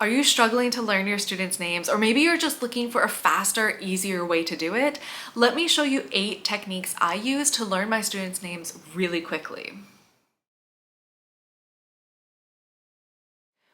Are you struggling to learn your students' names, or maybe you're just looking for a faster, easier way to do it? Let me show you 8 techniques I use to learn my students' names really quickly.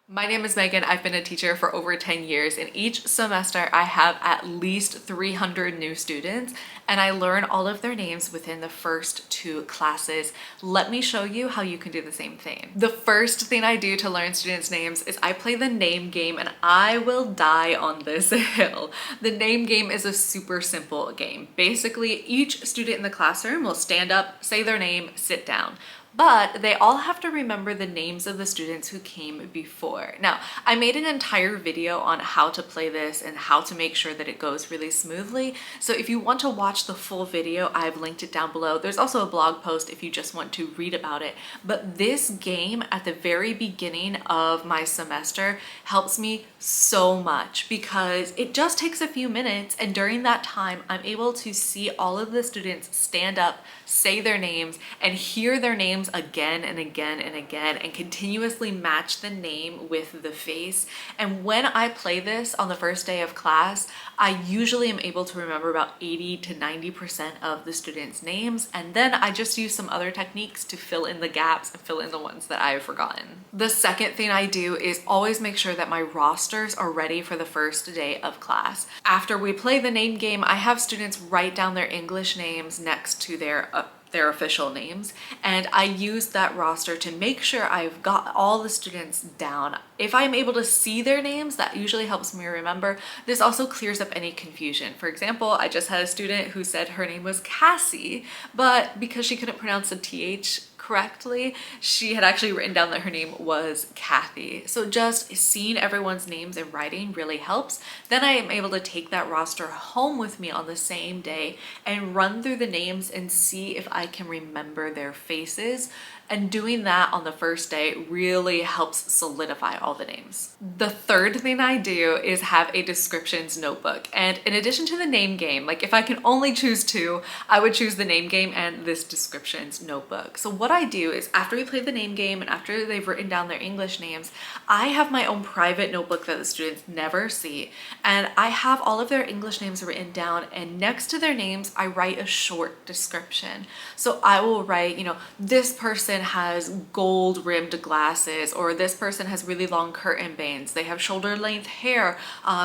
My name is Megan. I've been a teacher for over 10 years, and each semester I have at least 300 new students, and I learn all of their names within the first 2 classes. Let me show you how you can do the same thing. The first thing I do to learn students' names is I play the name game, and I will die on this hill. The name game is a super simple game. Basically, each student in the classroom will stand up, say their name, sit down. But they all have to remember the names of the students who came before. Now, I made an entire video on how to play this and how to make sure that it goes really smoothly. So if you want to watch the full video, I've linked it down below. There's also a blog post if you just want to read about it. But this game at the very beginning of my semester helps me so much because it just takes a few minutes, and during that time, I'm able to see all of the students stand up, say their names, and hear their names again and again and again, and continuously match the name with the face. And when I play this on the first day of class, I usually am able to remember about 80 to 90% of the students' names, and then I just use some other techniques to fill in the gaps and fill in the ones that I've forgotten. The second thing I do is always make sure that my rosters are ready for the first day of class. After we play the name game, I have students write down their English names next to their official names, and I use that roster to make sure I've got all the students down. If I'm able to see their names, that usually helps me remember. This also clears up any confusion. For example, I just had a student who said her name was Cassie, but because she couldn't pronounce the TH correctly, she had actually written down that her name was Kathy. So just seeing everyone's names in writing really helps. Then I am able to take that roster home with me on the same day and run through the names and see if I can remember their faces. And doing that on the first day really helps solidify all the names. The third thing I do is have a descriptions notebook. And in addition to the name game, like if I can only choose 2, I would choose the name game and this descriptions notebook. So what I do is after we play the name game and after they've written down their English names, I have my own private notebook that the students never see. And I have all of their English names written down, and next to their names, I write a short description. So I will write, this person has gold rimmed glasses, or this person has really long curtain bangs, they have shoulder length hair,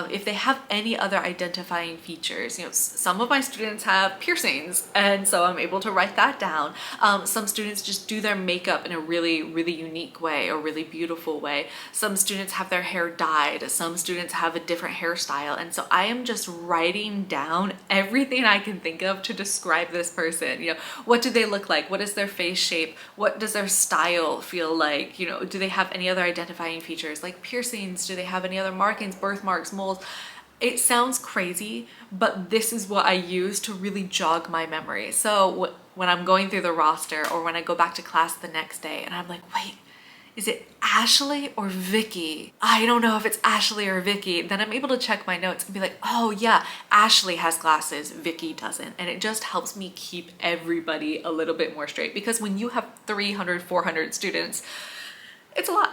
if they have any other identifying features. Some of my students have piercings, and so I'm able to write that down. Some students just do their makeup in a really, really unique way or really beautiful way. Some students have their hair dyed, some students have a different hairstyle, and so I am just writing down everything I can think of to describe this person. What do they look like? What is their face shape? What does their style feel like? Do they have any other identifying features like piercings? Do they have any other markings, birthmarks, moles? It sounds crazy, but this is what I use to really jog my memory. So when I'm going through the roster, or when I go back to class the next day and I'm like, wait, is it Ashley or Vicky? I don't know if it's Ashley or Vicky. Then I'm able to check my notes and be like, oh yeah, Ashley has glasses, Vicky doesn't. And it just helps me keep everybody a little bit more straight, because when you have 300, 400 students, it's a lot.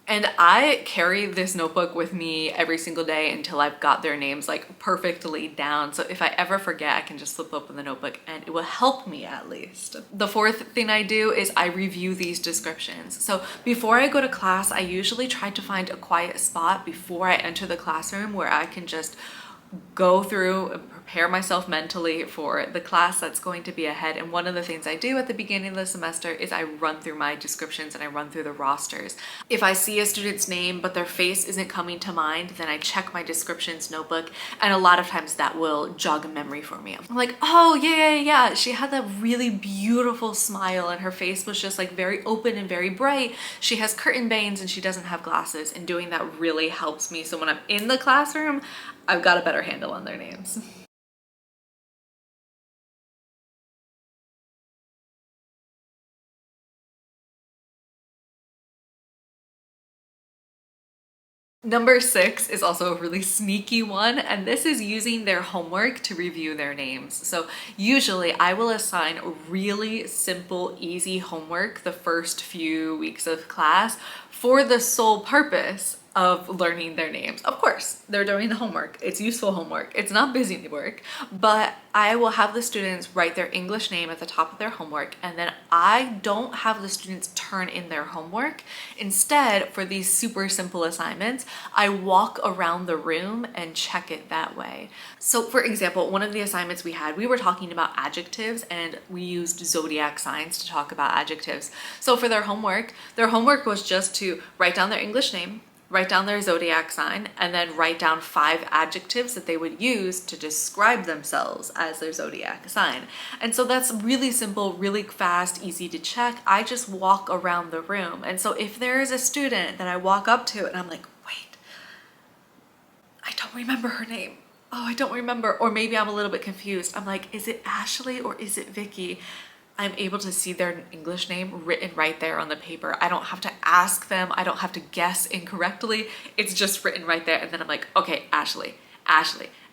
And I carry this notebook with me every single day until I've got their names like perfectly down. So if I ever forget, I can just flip open the notebook and it will help me at least. The fourth thing I do is I review these descriptions. So before I go to class, I usually try to find a quiet spot before I enter the classroom where I can just go through and prepare myself mentally for the class that's going to be ahead. And one of the things I do at the beginning of the semester is I run through my descriptions and I run through the rosters. If I see a student's name but their face isn't coming to mind, then I check my descriptions notebook, and a lot of times that will jog a memory for me. I'm like, oh yeah, she had that really beautiful smile and her face was just like very open and very bright. She has curtain bangs and she doesn't have glasses, and doing that really helps me. So when I'm in the classroom, I've got a better handle on their names. Number 6 is also a really sneaky one, and this is using their homework to review their names. So usually I will assign really simple, easy homework the first few weeks of class for the sole purpose of learning their names. Of course, they're doing the homework. It's useful homework. It's not busy work, but I will have the students write their English name at the top of their homework, and then I don't have the students turn in their homework. Instead, for these super simple assignments, I walk around the room and check it that way. So for example, one of the assignments we were talking about adjectives, and we used zodiac signs to talk about adjectives. So for their homework was just to write down their English name, write down their zodiac sign, and then write down 5 adjectives that they would use to describe themselves as their zodiac sign. And so that's really simple, really fast, easy to check. I just walk around the room. And so if there is a student that I walk up to and I'm like, wait, I don't remember her name. Oh, I don't remember. Or maybe I'm a little bit confused. I'm like, is it Ashley or is it Vicky? I'm able to see their English name written right there on the paper. I don't have to ask them. I don't have to guess incorrectly. It's just written right there. And then I'm like, okay, Ashley.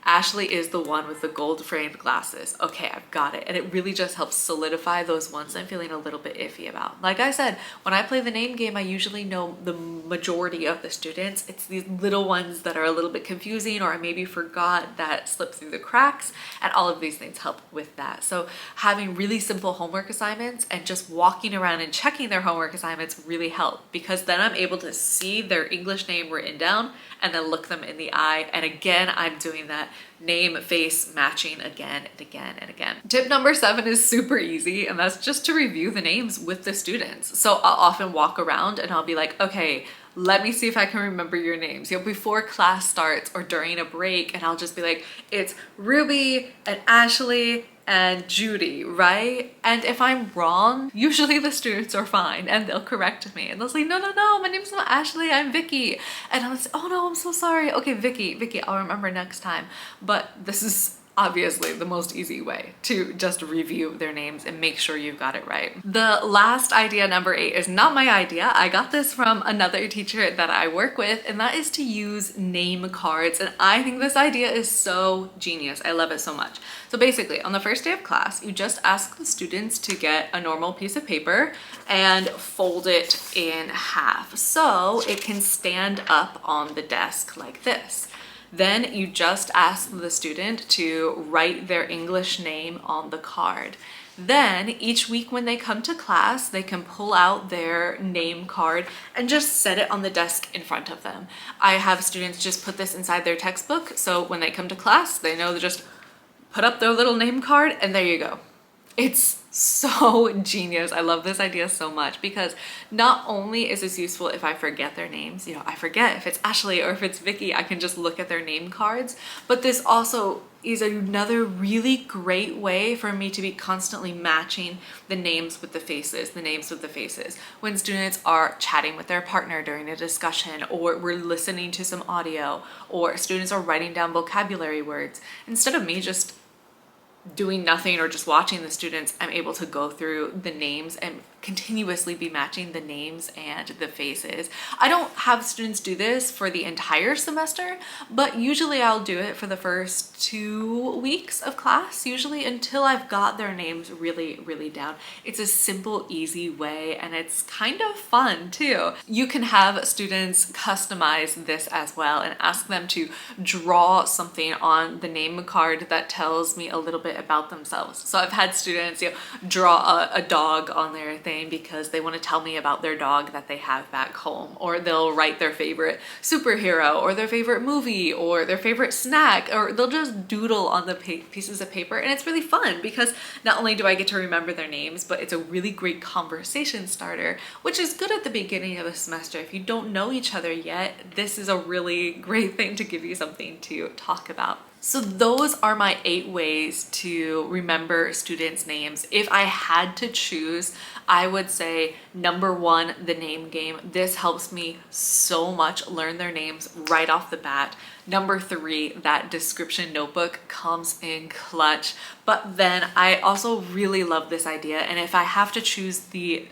Ashley is the one with the gold framed glasses. Okay, I've got it. And it really just helps solidify those ones I'm feeling a little bit iffy about. Like I said, when I play the name game, I usually know the majority of the students. It's these little ones that are a little bit confusing, or I maybe forgot, that slip through the cracks, and all of these things help with that. So having really simple homework assignments and just walking around and checking their homework assignments really help, because then I'm able to see their English name written down and then look them in the eye. And again, I'm doing that name face matching again and again and again. Tip number 7 is super easy, and that's just to review the names with the students. So I'll often walk around and I'll be like, okay, let me see if I can remember your names, before class starts or during a break, and I'll just be like, it's Ruby and Ashley and Judy, right? And if I'm wrong, usually the students are fine and they'll correct me and they'll say, no, my name's not Ashley, I'm Vicky. And I'll say, oh no, I'm so sorry. Okay, Vicky, I'll remember next time. But this is obviously the most easy way to just review their names and make sure you've got it right. The last idea, number 8, is not my idea. I got this from another teacher that I work with, and that is to use name cards. And I think this idea is so genius. I love it so much. So basically, on the first day of class, you just ask the students to get a normal piece of paper and fold it in half so it can stand up on the desk like this. Then you just ask the student to write their English name on the card. Then each week when they come to class, they can pull out their name card and just set it on the desk in front of them. I have students just put this inside their textbook, so when they come to class, they know to just put up their little name card, and there you go. It's so genius. I love this idea so much, because not only is this useful if I forget their names, I forget if it's Ashley or if it's Vicky, I can just look at their name cards, but this also is another really great way for me to be constantly matching the names with the faces, when students are chatting with their partner during a discussion, or we're listening to some audio, or students are writing down vocabulary words. Instead of me just doing nothing or just watching the students, I'm able to go through the names and continuously be matching the names and the faces. I don't have students do this for the entire semester, but usually I'll do it for the first 2 weeks of class, usually, until I've got their names really, really down. It's a simple, easy way, and it's kind of fun too. You can have students customize this as well and ask them to draw something on the name card that tells me a little bit about themselves. So I've had students draw a dog on their thing because they want to tell me about their dog that they have back home, or they'll write their favorite superhero or their favorite movie or their favorite snack, or they'll just doodle on the pieces of paper. And it's really fun because not only do I get to remember their names, but it's a really great conversation starter, which is good at the beginning of the semester. If you don't know each other yet, this is a really great thing to give you something to talk about. So those are my 8 ways to remember students' names. If I had to choose, I would say number 1, the name game. This helps me so much learn their names right off the bat. Number 3, that description notebook comes in clutch. But then I also really love this idea, and if I have to choose the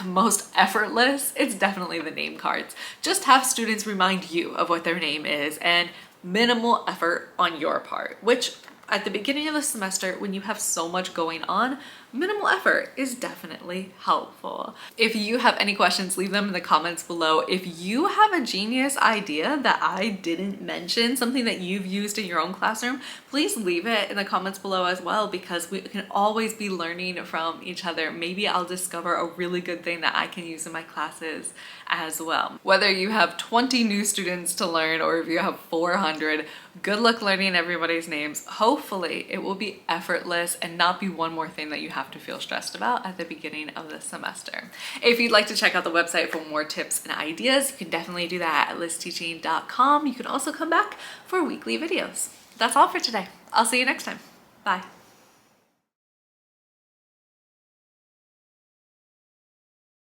most effortless, it's definitely the name cards. Just have students remind you of what their name is, and minimal effort on your part, which at the beginning of the semester, when you have so much going on, minimal effort is definitely helpful. If you have any questions, leave them in the comments below. If you have a genius idea that I didn't mention, something that you've used in your own classroom, please leave it in the comments below as well, because we can always be learning from each other. Maybe I'll discover a really good thing that I can use in my classes as well. Whether you have 20 new students to learn or if you have 400, good luck learning everybody's names. Hopefully it will be effortless and not be one more thing that you have to feel stressed about at the beginning of the semester. If you'd like to check out the website for more tips and ideas, you can definitely do that at atlasteachingesl.com. You can also come back for weekly videos. That's all for today. I'll see you next time. Bye.